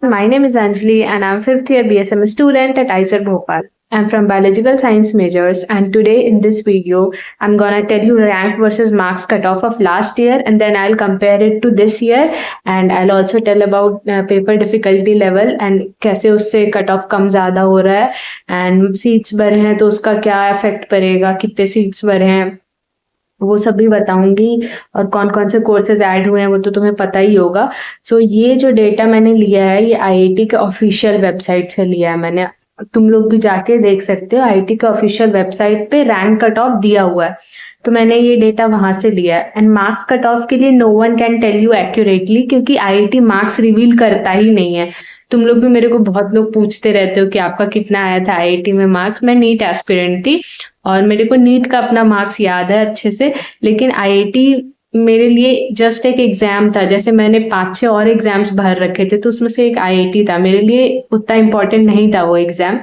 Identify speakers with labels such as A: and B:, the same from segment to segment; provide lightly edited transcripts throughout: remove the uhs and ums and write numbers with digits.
A: My name is Anjali and I'm fifth year BSM student at ISER Bhopal. I'm from biological science majors and today in this video I'm gonna tell you rank versus marks cutoff of last year and then I'll compare it to this year and I'll also tell about paper difficulty level and कैसे उससे cutoff कम ज़्यादा हो रहा है and seats बढ़े हैं तो उसका क्या effect पड़ेगा, कितने seats बढ़े हैं वो सब भी बताऊंगी और कौन कौन से कोर्सेज ऐड हुए हैं वो तो तुम्हें पता ही होगा। सो ये जो डेटा मैंने लिया है ये आईआईटी के ऑफिशियल वेबसाइट से लिया है मैंने, तुम लोग भी जाके देख सकते हो। आईआईटी के ऑफिशियल वेबसाइट पे रैंक कट ऑफ दिया हुआ है तो मैंने ये डेटा वहां से लिया है। एंड मार्क्स कट ऑफ के लिए no one can tell you accurately क्योंकि आईआईटी मार्क्स रिवील करता ही नहीं है। तुम लोग भी मेरे को बहुत लोग पूछते रहते हो कि आपका कितना आया था आईआईटी में मार्क्स। मैं नीट एस्पिरेंट थी और मेरे को नीट का अपना मार्क्स याद है अच्छे से, लेकिन आईआईटी मेरे लिए जस्ट एक एग्जाम था। जैसे मैंने 5-6 और एग्जाम्स भर रखे थे तो उसमें से एक आईआईटी था, मेरे लिए उतना इम्पोर्टेंट नहीं था वो एग्जाम।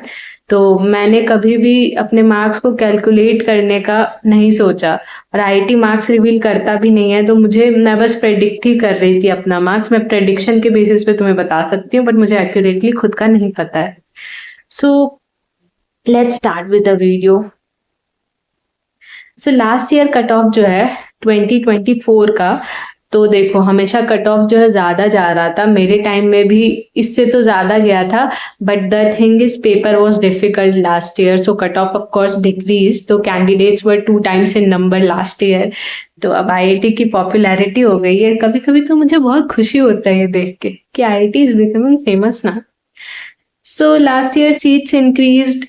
A: तो मैंने कभी भी अपने मार्क्स को कैलकुलेट करने का नहीं सोचा और आईआईटी मार्क्स रिवील करता भी नहीं है। तो मैं बस प्रेडिक्ट ही कर रही थी अपना मार्क्स। मैं प्रेडिक्शन के बेसिस पे तुम्हें बता सकती हूँ बट मुझे एक्यूरेटली खुद का नहीं पता है। So let's start with the video. So last year cut off जो है 2024 का, तो देखो हमेशा कट ऑफ जो है ज्यादा जा रहा था। मेरे टाइम में भी इससे तो ज्यादा गया था but the thing is paper was difficult last year so cut off course decrease. तो candidates were 2 times in number last year. तो अब आईआईटी की पॉपुलैरिटी हो गई है। कभी कभी तो मुझे बहुत खुशी होता है ये देख के कि आईआईटी इज बिकमिंग फेमस ना। So last year seats increased,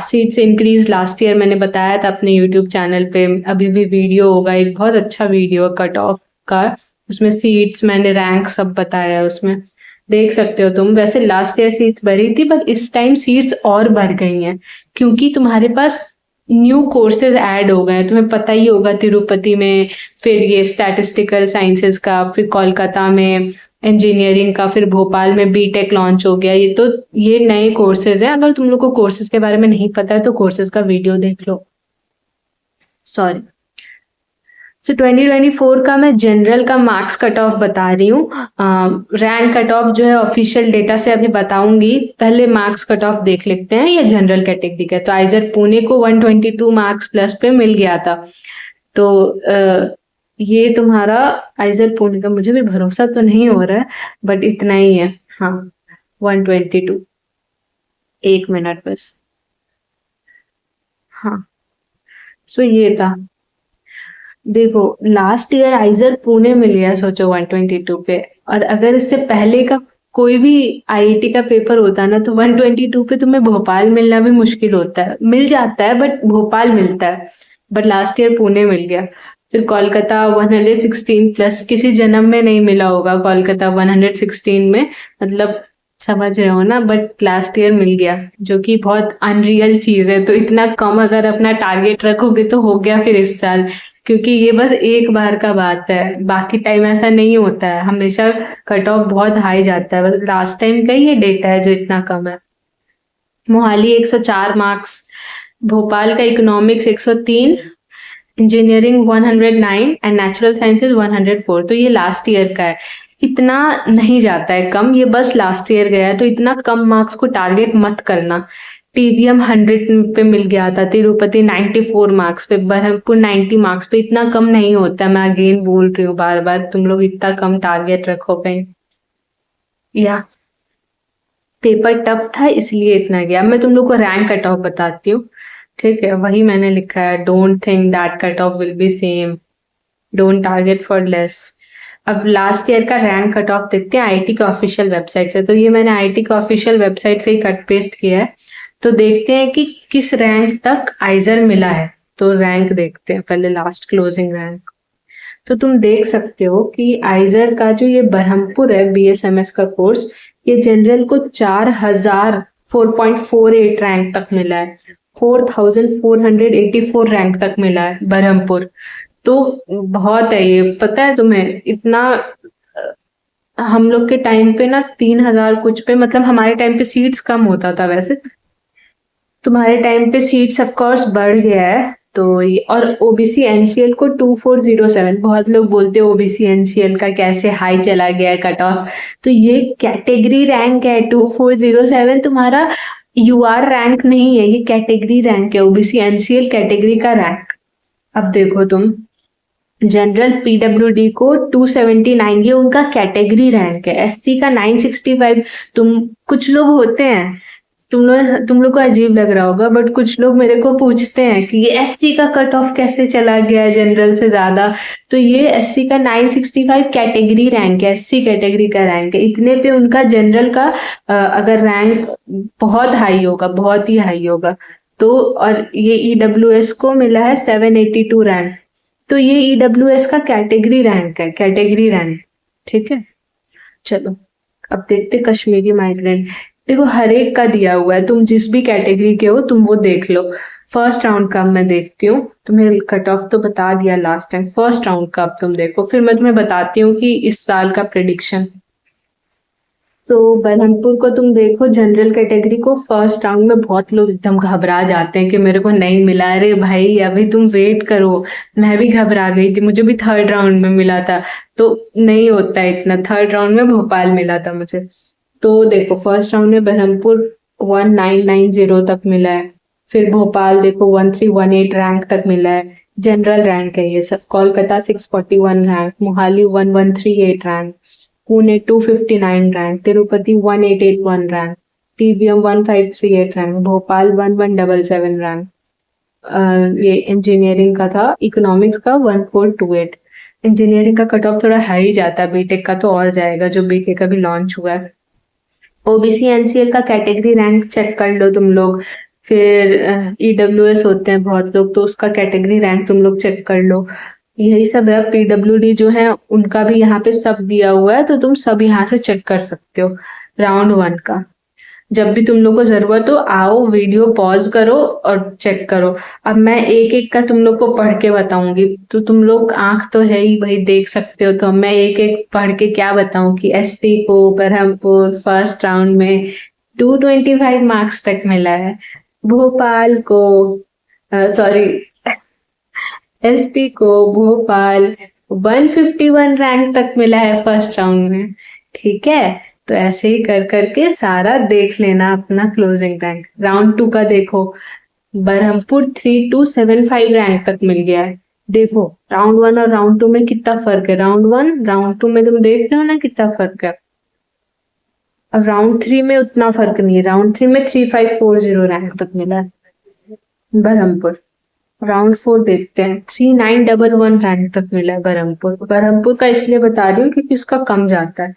A: seats increase last year. मैंने बताया था अपने यूट्यूब चैनल पे, अभी भी वीडियो होगा, एक बहुत अच्छा वीडियो कट ऑफ का, उसमें सीट्स मैंने रैंक सब बताया है, उसमें देख सकते हो तुम। वैसे लास्ट ईयर सीट्स बढ़ी थी पर इस टाइम सीट्स और बढ़ गई हैं क्योंकि तुम्हारे पास न्यू कोर्सेज ऐड हो गए हैं। तुम्हें पता ही होगा तिरुपति में, फिर ये स्टैटिस्टिकल साइंसेस का, फिर कोलकाता में इंजीनियरिंग का, फिर भोपाल में बीटेक लॉन्च हो गया। ये नए कोर्सेज हैं। अगर तुम लोग को कोर्सेज के बारे में नहीं पता है तो कोर्सेज का वीडियो देख लो। सॉरी। सो 2024 का मैं जनरल का मार्क्स कट ऑफ बता रही हूँ। रैंक कट ऑफ जो है ऑफिशियल डेटा से अभी बताऊंगी, पहले मार्क्स कट ऑफ देख लेते हैं। ये जनरल कैटेगरी का, तो आइजर पुणे को 122 मार्क्स प्लस पे मिल गया था। तो ये तुम्हारा आइजर पुणे का, मुझे भी भरोसा तो नहीं हो रहा है बट इतना ही है। हाँ 122, 1 मिनट बस। हाँ सो ये था। देखो लास्ट ईयर आइजर पुणे मिल गया, सोचो 122 पे। और अगर इससे पहले का कोई भी आईआईटी का पेपर होता ना तो 122 पे तुम्हें भोपाल मिलना भी मुश्किल होता है। मिल जाता है बट भोपाल मिलता है, बट लास्ट ईयर पुणे मिल गया। फिर कोलकाता 116 प्लस, किसी जन्म में नहीं मिला होगा कोलकाता 116 में, मतलब समझ रहे हो ना। बट लास्ट ईयर मिल गया जो कि बहुत अनरियल चीज है। तो इतना कम अगर अपना टारगेट रखोगे तो हो गया फिर इस साल, क्योंकि ये बस एक बार का बात है, बाकी टाइम ऐसा नहीं होता है। हमेशा कट ऑफ बहुत हाई जाता है, बस लास्ट टाइम का ही ये डेटा है जो इतना कम है। मोहाली 104 मार्क्स, भोपाल का economics 103, engineering 109 and natural sciences 104। तो ये लास्ट ईयर का है। इतना नहीं जाता है कम, ये बस लास्ट ईयर गया है। तो इतना कम मार्क्स को टारगेट मत करना। टीवीएम 100 पे मिल गया था, तिरुपति 94 मार्क्स पे, बरहमपुर 90 मार्क्स पे। इतना कम नहीं होता, मैं अगेन बोल रही हूँ बार बार, तुम लोग इतना कम टारगेट रखो कहीं। या पेपर टफ था इसलिए इतना गया। मैं तुम लोग को रैंक कट ऑफ बताती हूँ, ठीक है? वही मैंने लिखा है, don't think that cut off will be same, don't target for less. अब लास्ट ईयर का रैंक कट ऑफ देखते हैं आईआईटी का ऑफिशियल वेबसाइट से। तो ये मैंने आईआईटी का ऑफिशियल वेबसाइट से ही कट पेस्ट किया है। तो देखते हैं कि किस रैंक तक आइजर मिला है। तो रैंक देखते हैं पहले, लास्ट क्लोजिंग रैंक। तो तुम देख सकते हो कि आइजर का जो ये बरहमपुर है बीएसएमएस का कोर्स, ये जनरल को 4,004.48 रैंक तक मिला है, 4,484 रैंक तक मिला है बरहमपुर। तो बहुत है ये, पता है तुम्हें? इतना हम लोग के टाइम पे ना 3,000 कुछ पे, मतलब हमारे टाइम पे सीट्स कम होता था। वैसे तुम्हारे टाइम पे सीट्स ऑफ कोर्स बढ़ गया है, तो ये और ओबीसी एनसीएल को 2407, बहुत लोग बोलते हैं ओबीसी एनसीएल का कैसे हाई चला गया है कट ऑफ, तो ये कैटेगरी रैंक है। 2407 तुम्हारा यूआर रैंक नहीं है, ये कैटेगरी रैंक है, ओबीसी एनसीएल कैटेगरी का रैंक। अब देखो तुम, जनरल पीडब्ल्यूडी को 279, ये उनका कैटेगरी रैंक है। एससी का 965। कुछ लोग होते हैं, तुम लोग को अजीब लग रहा होगा, बट कुछ लोग मेरे को पूछते हैं कि ये एससी का कट ऑफ कैसे चला गया है जनरल से ज्यादा। तो ये एससी का 965 कैटेगरी रैंक है, एससी कैटेगरी का रैंक है। इतने पे उनका जनरल का अगर रैंक बहुत हाई होगा, बहुत ही हाई होगा। तो और ये ईडब्ल्यूएस को मिला है 782 रैंक। तो ये ईडब्ल्यूएस का कैटेगरी रैंक है, कैटेगरी रैंक। ठीक है, चलो अब देखते कश्मीरी माइग्रेंट। देखो हर एक का दिया हुआ है, तुम जिस भी कैटेगरी के हो तुम वो देख लो। फर्स्ट राउंड का मैं देखती हूँ, तुम्हें कट ऑफ तो बता दिया लास्ट टाइम। फर्स्ट राउंड का अब तुम देखो, फिर मैं तुम्हें बताती हूँ कि इस साल का प्रेडिक्शन। तो बरहमपुर को तुम देखो, जनरल कैटेगरी को फर्स्ट राउंड में बहुत लोग एकदम घबरा जाते हैं कि मेरे को नहीं मिला। अरे भाई अभी तुम वेट करो, मैं भी घबरा गई थी, मुझे भी थर्ड राउंड में मिला था। तो नहीं होता है इतना, थर्ड राउंड में भोपाल मिला था मुझे। तो देखो फर्स्ट राउंड में बरहमपुर 1990 तक मिला है, फिर भोपाल देखो 1318 रैंक तक मिला है, जनरल रैंक है ये सब। Kolkata 641 rank, Mohali 1138 rank, Pune 259 rank, Tirupati 1881 rank, TBM 1538 rank, Bhopal 1177 rank. ये इंजीनियरिंग का था, इकोनॉमिक्स का 1428। इंजीनियरिंग का कट ऑफ थोड़ा हाई जाता है, बीटेक का तो और जाएगा जो बीटेक का भी लॉन्च हुआ है। ओबीसी एनसीएल का कैटेगरी रैंक चेक कर लो तुम लोग। फिर ईडब्ल्यूएस होते हैं बहुत लोग, तो उसका कैटेगरी रैंक तुम लोग चेक कर लो। यही सब है। पीडब्ल्यूडी जो है उनका भी यहाँ पे सब दिया हुआ है, तो तुम सब यहाँ से चेक कर सकते हो राउंड 1 का। जब भी तुम लोग को जरूरत हो आओ, वीडियो पॉज करो और चेक करो। अब मैं एक एक का तुम लोग को पढ़ के बताऊंगी, तो तुम लोग आंख तो है ही भाई, देख सकते हो। तो मैं एक एक पढ़ के क्या बताऊं कि एसटी को बरहमपुर फर्स्ट राउंड में 225 मार्क्स तक मिला है, भोपाल को सॉरी एसटी को भोपाल 151 रैंक तक मिला है फर्स्ट राउंड में। ठीक है, तो ऐसे ही कर करके सारा देख लेना अपना क्लोजिंग रैंक। राउंड 2 का देखो, बरहमपुर 3275 रैंक तक मिल गया है। देखो राउंड 1 और राउंड 2 में कितना फर्क है, राउंड 1 राउंड 2 में तुम देख रहे हो ना कितना फर्क है। अब राउंड 3 में उतना फर्क नहीं है, राउंड 3 में 3540 रैंक तक मिला है बरहमपुर। राउंड 4 देखते हैं, 3911 रैंक तक मिला है बरहमपुर। बरहमपुर का इसलिए बता रही हूँ क्योंकि उसका कम जाता है।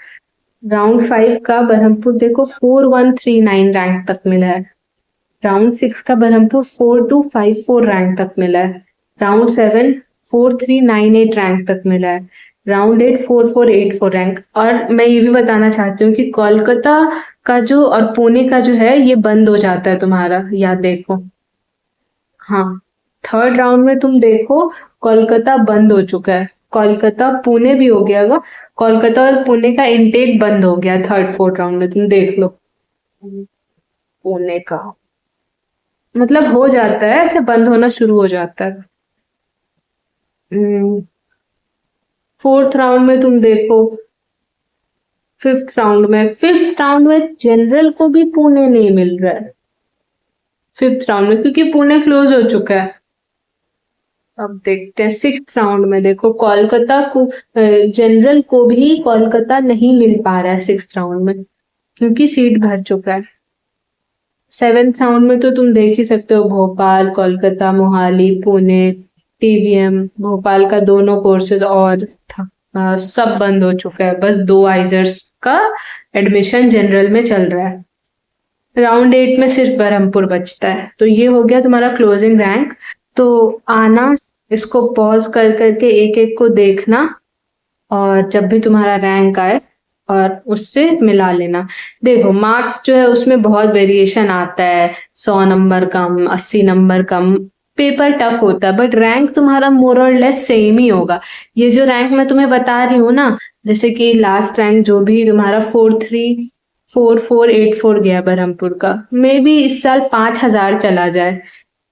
A: राउंड 5 का बरहमपुर देखो 4139 रैंक तक मिला है। राउंड 6 का बरहमपुर 4254 रैंक तक मिला है। राउंड 7 4398 रैंक तक मिला है। Round 8 4484 rank. और मैं ये भी बताना चाहती हूँ कि कोलकाता का जो और पुणे का जो है ये बंद हो जाता है तुम्हारा, याद देखो। हाँ, थर्ड राउंड में तुम देखो कोलकाता बंद हो चुका है, कोलकाता पुणे भी हो गया होगा, कोलकाता और पुणे का इनटेक बंद हो गया थर्ड फोर्थ राउंड में, तुम देख लो। पुणे का मतलब हो जाता है ऐसे, बंद होना शुरू हो जाता है। फोर्थ राउंड में तुम देखो, फिफ्थ राउंड में जनरल को भी पुणे नहीं मिल रहा है फिफ्थ राउंड में, क्योंकि पुणे क्लोज हो चुका है। अब देखते हैं सिक्स्थ राउंड में, देखो कोलकाता को जनरल को भी कोलकाता नहीं मिल पा रहा है सिक्स्थ राउंड में क्योंकि सीट भर चुका है। सेवेंथ राउंड में तो तुम देख ही सकते हो, भोपाल कोलकाता मोहाली पुणे टीवीएम, भोपाल का दोनों कोर्सेज और था, सब बंद हो चुका है, बस 2 आइजर्स का एडमिशन जनरल में चल रहा है। राउंड 8 में सिर्फ बरहमपुर बचता है। तो ये हो गया तुम्हारा क्लोजिंग रैंक। तो आना, इसको पॉज कर करके एक एक को देखना और जब भी तुम्हारा रैंक आए और उससे मिला लेना। देखो मार्क्स जो है उसमें बहुत वेरिएशन आता है, 100 नंबर कम 80 नंबर कम, पेपर टफ होता है, बट रैंक तुम्हारा मोर और लेस सेम ही होगा। ये जो रैंक मैं तुम्हें बता रही हूँ ना, जैसे कि लास्ट रैंक जो भी तुम्हारा 434484 गया बरहमपुर का, मे बी इस साल 5000 चला जाए,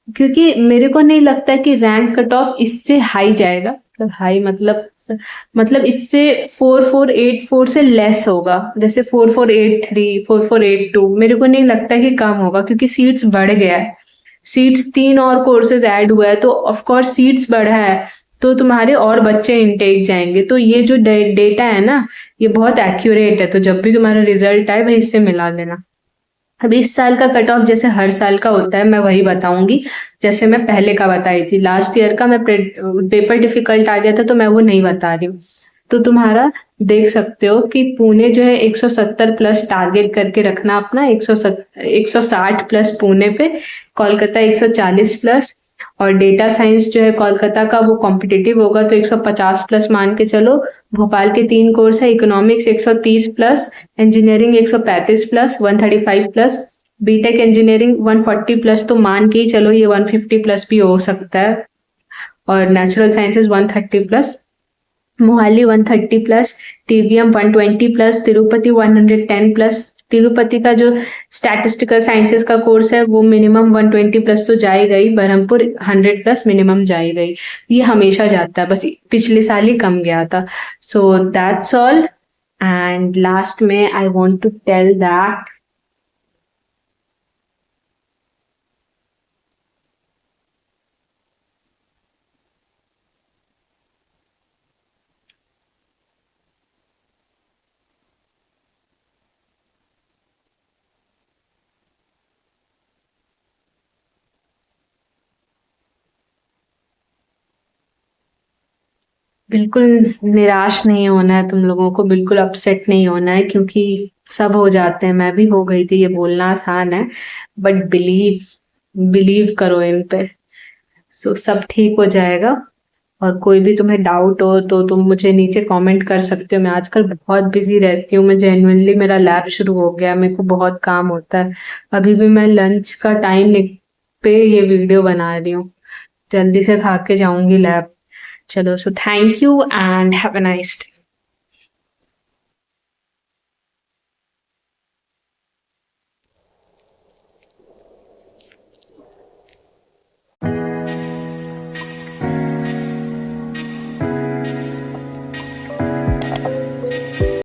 A: क्योंकि मेरे को नहीं लगता कि रैंक कट ऑफ इससे हाई जाएगा, मतलब हाई मतलब इससे 4484 से लेस होगा, जैसे 4483 4482, मेरे को नहीं लगता कि कम होगा, क्योंकि सीट्स बढ़ गया है, सीट्स 3 और कोर्सेज ऐड हुआ है, तो ऑफ कोर्स सीट्स बढ़ा है, तो तुम्हारे और बच्चे इनटेक जाएंगे, तो ये जो डेटा है ना, ये बहुत एक्यूरेट है, तो जब भी तुम्हारा रिजल्ट आए भाई इससे मिला लेना। अब इस साल का कट ऑफ जैसे हर साल का होता है, मैं वही बताऊंगी जैसे मैं पहले का बताई थी। लास्ट ईयर का मैं पेपर डिफिकल्ट आ गया था तो मैं वो नहीं बता रही हूँ। तो तुम्हारा देख सकते हो कि पुणे जो है 170 प्लस टारगेट करके रखना अपना, 160 प्लस पुणे पे, कोलकाता 140 प्लस, और डेटा साइंस जो है कोलकाता का वो कॉम्पिटिटिव होगा तो 150 प्लस मान के चलो। भोपाल के 3 कोर्स है, economics 130 plus, engineering 135 plus, 135 plus, BTech engineering 140 plus, तो मान के ही चलो ये 150 प्लस भी हो सकता है, और natural sciences 130 plus, Mohali 130 plus, TVM 120 plus, Tirupati 110 plus. Tirupati का जो स्टैटिस्टिकल साइंसेस का कोर्स है वो मिनिमम 120 प्लस तो जाएगा ही, बरहमपुर 100 प्लस मिनिमम जाएगा ही, ये हमेशा जाता है, बस पिछले साल ही कम गया था। So that's all, and last में I want to tell that बिल्कुल निराश नहीं होना है तुम लोगों को, बिल्कुल अपसेट नहीं होना है, क्योंकि सब हो जाते हैं, मैं भी हो गई थी, ये बोलना आसान है, बट बिलीव बिलीव करो इन पे। सो सब ठीक हो जाएगा, और कोई भी तुम्हें डाउट हो तो तुम मुझे नीचे कमेंट कर सकते हो। मैं आजकल बहुत बिजी रहती हूँ, मैं जेन्युइनली, मेरा लैब शुरू हो गया, मेरे को बहुत काम होता है, अभी भी मैं लंच का टाइम पे ये वीडियो बना रही हूँ, जल्दी से खा के जाऊंगी लैब। चलो, so thank you and have a nice day.